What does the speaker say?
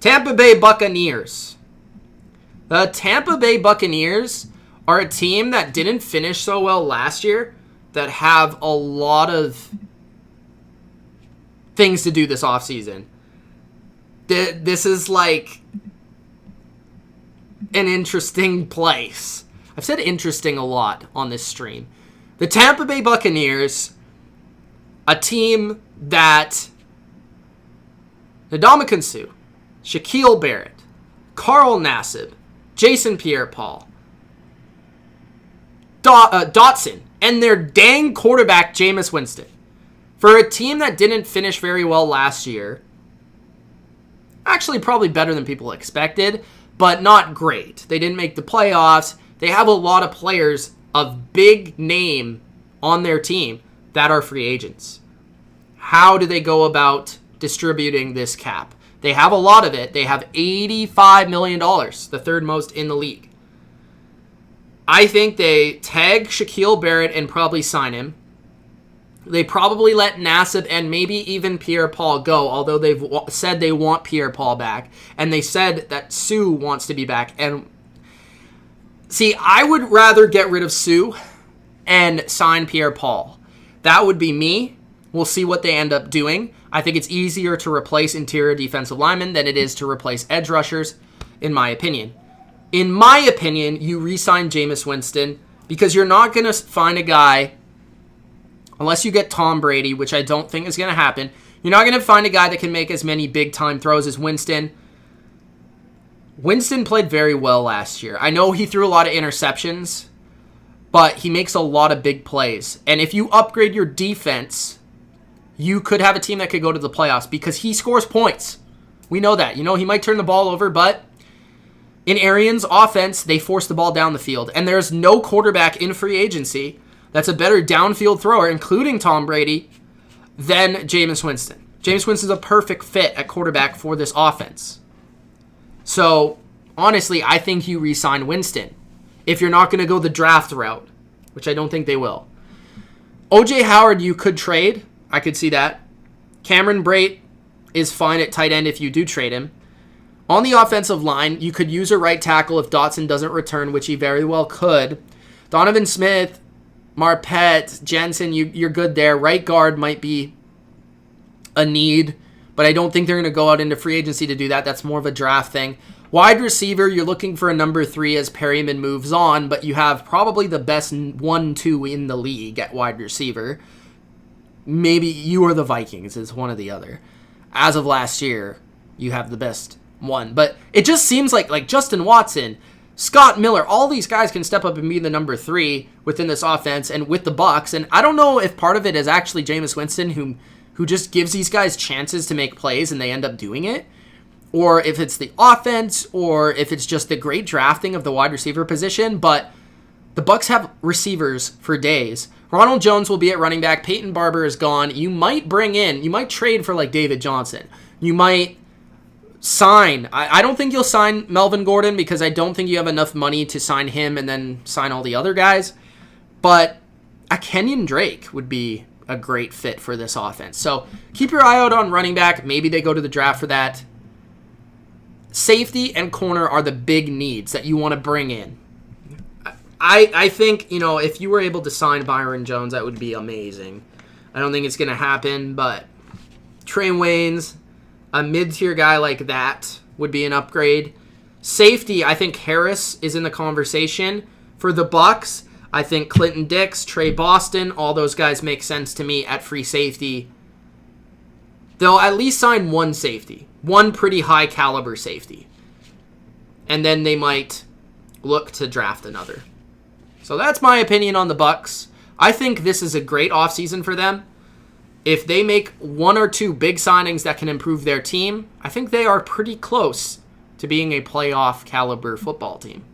Tampa Bay Buccaneers. The Tampa Bay Buccaneers are a team that didn't finish so well last year, that have a lot of things to do this offseason. This is like an interesting place. I've said interesting a lot on this stream. The Tampa Bay Buccaneers, a team that Ndamukong Suh, Shaquille Barrett, Carl Nassib, Jason Pierre-Paul, Dotson, and their dang quarterback, Jameis Winston. For a team that didn't finish very well last year, actually probably better than people expected, but not great. They didn't make the playoffs. They have a lot of players of big name on their team that are free agents. How do they go about distributing this cap? They have a lot of it. They have $85 million, the third most in the league. I think they tag Shaquille Barrett and probably sign him. They probably let Nassib and maybe even Pierre-Paul go, although they've said they want Pierre-Paul back. And they said that Suh wants to be back. And see, I would rather get rid of Suh and sign Pierre-Paul. That would be me. We'll see what they end up doing. I think it's easier to replace interior defensive linemen than it is to replace edge rushers, in my opinion. In my opinion, you re-sign Jameis Winston because you're not going to find a guy, unless you get Tom Brady, which I don't think is going to happen. You're not going to find a guy that can make as many big-time throws as Winston. Winston played very well last year. I know he threw a lot of interceptions, but he makes a lot of big plays. And if you upgrade your defense, you could have a team that could go to the playoffs because he scores points. We know that. You know, he might turn the ball over, but in Arians' offense, they force the ball down the field. And there's no quarterback in free agency that's a better downfield thrower, including Tom Brady, than Jameis Winston. Jameis Winston's a perfect fit at quarterback for this offense. So, honestly, I think you re-sign Winston if you're not going to go the draft route, which I don't think they will. O.J. Howard, you could trade. I could see that. Cameron Brate is fine at tight end if you do trade him. On the offensive line, you could use a right tackle if Dotson doesn't return, which he very well could. Donovan Smith, Marpet, Jensen, you're good there. Right guard might be a need, but I don't think they're going to go out into free agency to do that. That's more of a draft thing. Wide receiver, you're looking for a number 3 as Perryman moves on, but you have probably the best 1-2 in the league at wide receiver. Maybe you or the Vikings. It's one or the other. As of last year, you have the best one. But it just seems like Justin Watson, Scott Miller, all these guys can step up and be the number 3 within this offense and with the Bucs. And I don't know if part of it is actually Jameis Winston who just gives these guys chances to make plays and they end up doing it, or if it's the offense, or if it's just the great drafting of the wide receiver position. But the Bucs have receivers for days. Ronald Jones will be at running back. Peyton Barber is gone. You might trade for like David Johnson. You might sign. I don't think you'll sign Melvin Gordon because I don't think you have enough money to sign him and then sign all the other guys. But a Kenyon Drake would be a great fit for this offense. So keep your eye out on running back. Maybe they go to the draft for that. Safety and corner are the big needs that you want to bring in. I think, if you were able to sign Byron Jones, that would be amazing. I don't think it's going to happen, but Trae Waynes, a mid-tier guy like that would be an upgrade. Safety, I think Harris is in the conversation. For the Bucs, I think Clinton Dix, Trey Boston, all those guys make sense to me at free safety. They'll at least sign one safety, one pretty high caliber safety. And then they might look to draft another. So that's my opinion on the Bucs. I think this is a great offseason for them. If they make 1 or 2 big signings that can improve their team, I think they are pretty close to being a playoff caliber football team.